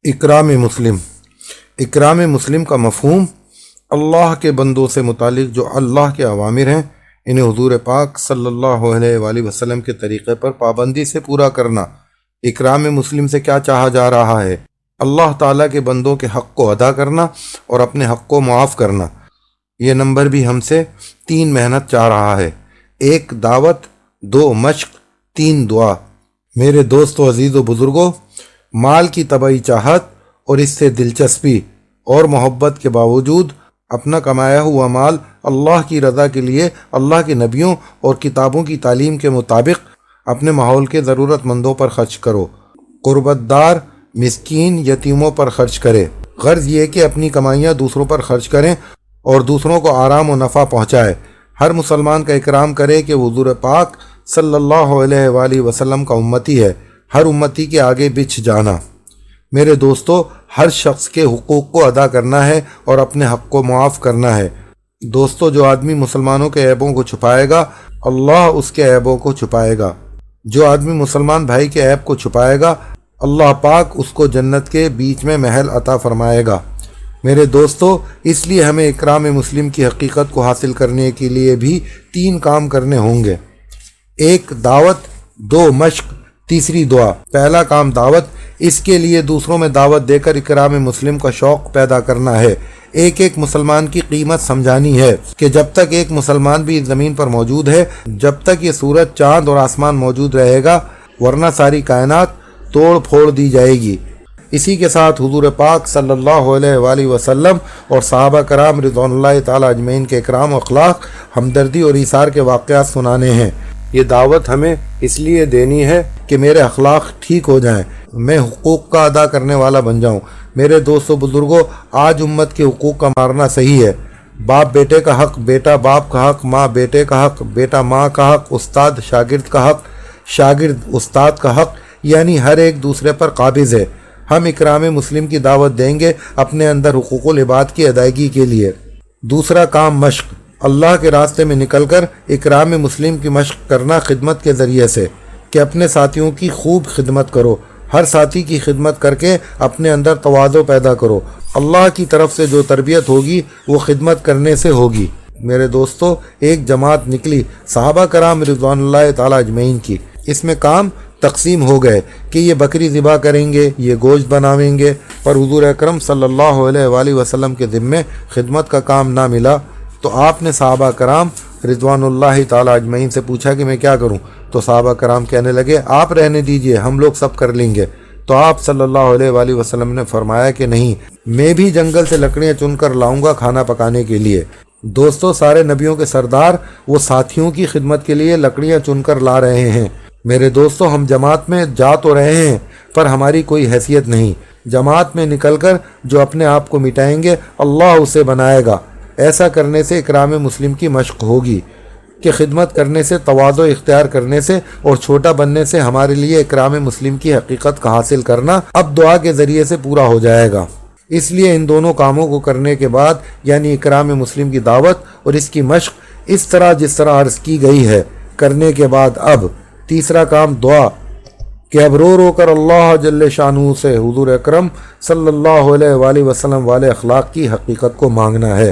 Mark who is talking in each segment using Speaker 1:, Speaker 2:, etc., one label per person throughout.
Speaker 1: اکرام مسلم۔ اکرام مسلم کا مفہوم اللہ کے بندوں سے متعلق جو اللہ کے اوامر ہیں انہیں حضور پاک صلی اللہ علیہ وآلہ وسلم کے طریقے پر پابندی سے پورا کرنا۔ اکرام مسلم سے کیا چاہا جا رہا ہے؟ اللہ تعالیٰ کے بندوں کے حق کو ادا کرنا اور اپنے حق کو معاف کرنا۔ یہ نمبر بھی ہم سے 3 محنت چاہ رہا ہے: 1 دعوت، 2 مشق، 3 دعا۔ میرے دوستو، عزیز و بزرگوں، مال کی طبعی چاہت اور اس سے دلچسپی اور محبت کے باوجود اپنا کمایا ہوا مال اللہ کی رضا کے لیے اللہ کے نبیوں اور کتابوں کی تعلیم کے مطابق اپنے ماحول کے ضرورت مندوں پر خرچ کرو، قربت دار، مسکین، یتیموں پر خرچ کرے۔ غرض یہ کہ اپنی کمائیاں دوسروں پر خرچ کریں اور دوسروں کو آرام و نفع پہنچائے۔ ہر مسلمان کا اکرام کرے کہ وہ حضور پاک صلی اللہ علیہ وآلہ وسلم کا امتی ہے، ہر امتی کے آگے بچھ جانا۔ میرے دوستو، ہر شخص کے حقوق کو ادا کرنا ہے اور اپنے حق کو معاف کرنا ہے۔ دوستو، جو آدمی مسلمانوں کے عیبوں کو چھپائے گا اللہ اس کے عیبوں کو چھپائے گا۔ جو آدمی مسلمان بھائی کے عیب کو چھپائے گا اللہ پاک اس کو جنت کے بیچ میں محل عطا فرمائے گا۔ میرے دوستو، اس لیے ہمیں اکرام مسلم کی حقیقت کو حاصل کرنے کے لیے بھی 3 کام کرنے ہوں گے: 1 دعوت، 2 مشق، 3 دعا۔ پہلا کام دعوت، اس کے لیے دوسروں میں دعوت دے کر اکرام مسلم کا شوق پیدا کرنا ہے۔ ایک مسلمان کی قیمت سمجھانی ہے کہ جب تک ایک مسلمان بھی اس زمین پر موجود ہے، جب تک یہ سورج، چاند اور آسمان موجود رہے گا، ورنہ ساری کائنات توڑ پھوڑ دی جائے گی۔ اسی کے ساتھ حضور پاک صلی اللہ علیہ وآلہ وسلم اور صحابہ کرام رضوان اللہ تعالی اجمعین کے اکرام و اخلاق، ہمدردی اور ایثار کے واقعات سنانے ہیں۔ یہ دعوت ہمیں اس لیے دینی ہے کہ میرے اخلاق ٹھیک ہو جائیں، میں حقوق کا ادا کرنے والا بن جاؤں۔ میرے دوستو بزرگوں، آج امت کے حقوق کا مارنا صحیح ہے۔ باپ بیٹے کا حق، بیٹا باپ کا حق، ماں بیٹے کا حق، بیٹا ماں کا حق، استاد شاگرد کا حق، شاگرد استاد کا حق، یعنی ہر ایک دوسرے پر قابض ہے۔ ہم اکرام مسلم کی دعوت دیں گے اپنے اندر حقوق العباد کی ادائیگی کے لیے۔ دوسرا کام مشق، اللہ کے راستے میں نکل کر اکرام مسلم کی مشق کرنا خدمت کے ذریعے سے، کہ اپنے ساتھیوں کی خوب خدمت کرو۔ ہر ساتھی کی خدمت کر کے اپنے اندر تواضع پیدا کرو۔ اللہ کی طرف سے جو تربیت ہوگی وہ خدمت کرنے سے ہوگی۔ میرے دوستو، ایک جماعت نکلی صحابہ کرام رضوان اللہ تعالی اجمعین کی۔ اس میں کام تقسیم ہو گئے کہ یہ بکری ذبح کریں گے، یہ گوشت بناویں گے، پر حضور اکرم صلی اللہ علیہ وآلہ وسلم کے ذمے خدمت کا کام نہ ملا۔ تو آپ نے صحابہ کرام رضوان اللہ تعالی اجمعین سے پوچھا کہ میں کیا کروں؟ تو صحابہ کرام کہنے لگے آپ رہنے دیجئے، ہم لوگ سب کر لیں گے۔ تو آپ صلی اللہ علیہ وآلہ وسلم نے فرمایا کہ نہیں، میں بھی جنگل سے لکڑیاں چن کر لاؤں گا کھانا پکانے کے لیے۔ دوستو، سارے نبیوں کے سردار وہ ساتھیوں کی خدمت کے لیے لکڑیاں چن کر لا رہے ہیں۔ میرے دوستو، ہم جماعت میں جا تو رہے ہیں پر ہماری کوئی حیثیت نہیں۔ جماعت میں نکل کر جو اپنے آپ کو مٹائیں گے اللہ اسے بنائے گا۔ ایسا کرنے سے اکرام مسلم کی مشق ہوگی کہ خدمت کرنے سے، تواضع اختیار کرنے سے اور چھوٹا بننے سے ہمارے لیے اکرام مسلم کی حقیقت کا حاصل کرنا اب دعا کے ذریعے سے پورا ہو جائے گا۔ اس لیے ان دونوں کاموں کو کرنے کے بعد، یعنی اکرام مسلم کی دعوت اور اس کی مشق اس طرح جس طرح عرض کی گئی ہے کرنے کے بعد، اب تیسرا کام دعا، کہ اب رو رو کر اللہ جل شانہ سے حضور اکرم صلی اللہ علیہ وآلہ وسلم والے اخلاق کی حقیقت کو مانگنا ہے۔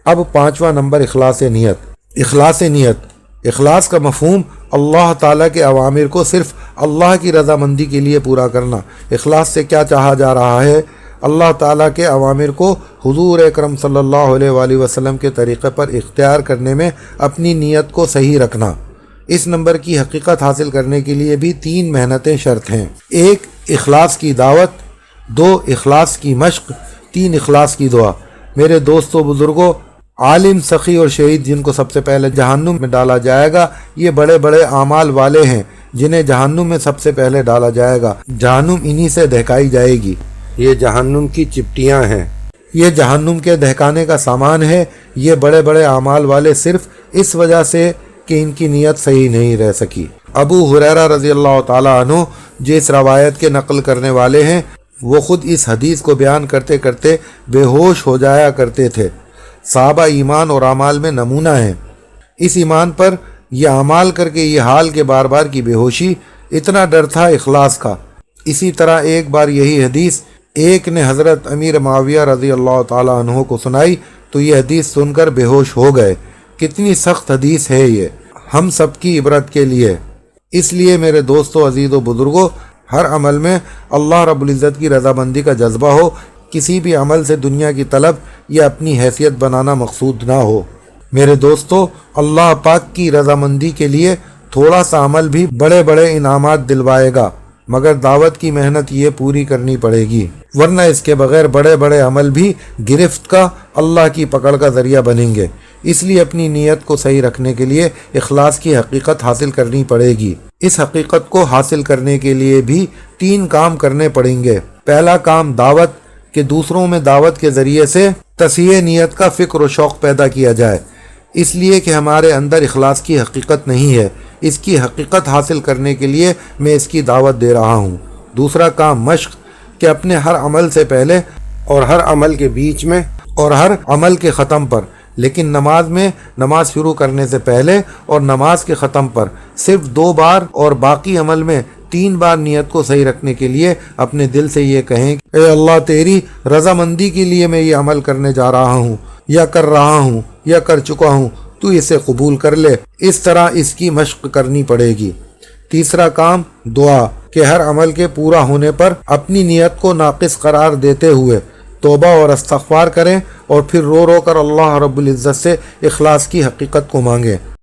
Speaker 1: اب 5واں نمبر اخلاص نیت۔ اخلاص نیت، اخلاص کا مفہوم اللہ تعالیٰ کے اوامر کو صرف اللہ کی رضامندی کے لیے پورا کرنا۔ اخلاص سے کیا چاہا جا رہا ہے؟ اللہ تعالیٰ کے اوامر کو حضور اکرم صلی اللہ علیہ وآلہ وسلم کے طریقے پر اختیار کرنے میں اپنی نیت کو صحیح رکھنا۔ اس نمبر کی حقیقت حاصل کرنے کے لیے بھی 3 محنتیں شرط ہیں: 1 اخلاص کی دعوت، 2 اخلاص کی مشق، 3 اخلاص کی دعا۔ میرے دوستو بزرگوں، عالم، سخی اور شہید جن کو سب سے پہلے جہنم میں ڈالا جائے گا، یہ بڑے بڑے اعمال والے ہیں جنہیں جہنم میں سب سے پہلے ڈالا جائے گا۔ جہنم انہی سے دہکائی جائے گی۔ یہ جہنم کی چپٹیاں ہیں، یہ جہنم کے دہکانے کا سامان ہے۔ یہ بڑے بڑے اعمال والے صرف اس وجہ سے کہ ان کی نیت صحیح نہیں رہ سکی۔ ابو ہریرہ رضی اللہ تعالیٰ عنہ جو اس روایت کے نقل کرنے والے ہیں، وہ خود اس حدیث کو بیان کرتے کرتے بے ہوش ہو جایا کرتے تھے۔ صحابہ ایمان اور اعمال میں نمونہ ہیں۔ اس ایمان پر یہ اعمال کر کے یہ حال کہ بار بار کی بے ہوشی، اتنا ڈر تھا اخلاص کا۔ اسی طرح ایک بار یہی حدیث ایک نے حضرت امیر معاویہ رضی اللہ تعالیٰ عنہ کو سنائی تو یہ حدیث سن کر بے ہوش ہو گئے۔ کتنی سخت حدیث ہے یہ، ہم سب کی عبرت کے لیے۔ اس لیے میرے دوستو، عزیز و بزرگوں، ہر عمل میں اللہ رب العزت کی رضامندی کا جذبہ ہو۔ کسی بھی عمل سے دنیا کی طلب یا اپنی حیثیت بنانا مقصود نہ ہو۔ میرے دوستو، اللہ پاک کی رضامندی کے لیے تھوڑا سا عمل بھی بڑے بڑے انعامات دلوائے گا، مگر دعوت کی محنت یہ پوری کرنی پڑے گی، ورنہ اس کے بغیر بڑے بڑے عمل بھی گرفت کا، اللہ کی پکڑ کا ذریعہ بنیں گے۔ اس لیے اپنی نیت کو صحیح رکھنے کے لیے اخلاص کی حقیقت حاصل کرنی پڑے گی۔ اس حقیقت کو حاصل کرنے کے لیے بھی 3 کام کرنے پڑیں گے۔ پہلا کام دعوت، کہ دوسروں میں دعوت کے ذریعے سے تصحیح نیت کا فکر و شوق پیدا کیا جائے، اس لیے کہ ہمارے اندر اخلاص کی حقیقت نہیں ہے۔ اس کی حقیقت حاصل کرنے کے لیے میں اس کی دعوت دے رہا ہوں۔ دوسرا کام مشق، کہ اپنے ہر عمل سے پہلے اور ہر عمل کے بیچ میں اور ہر عمل کے ختم پر، لیکن نماز میں نماز شروع کرنے سے پہلے اور نماز کے ختم پر صرف 2 بار اور باقی عمل میں 3 بار نیت کو صحیح رکھنے کے لیے اپنے دل سے یہ کہیں کہ اے اللہ، تیری رضامندی کے لیے میں یہ عمل کرنے جا رہا ہوں یا کر رہا ہوں یا کر چکا ہوں، تو اسے قبول کر لے۔ اس طرح اس کی مشق کرنی پڑے گی۔ تیسرا کام دعا، کہ ہر عمل کے پورا ہونے پر اپنی نیت کو ناقص قرار دیتے ہوئے توبہ اور استغفار کریں اور پھر رو رو کر اللہ رب العزت سے اخلاص کی حقیقت کو مانگیں۔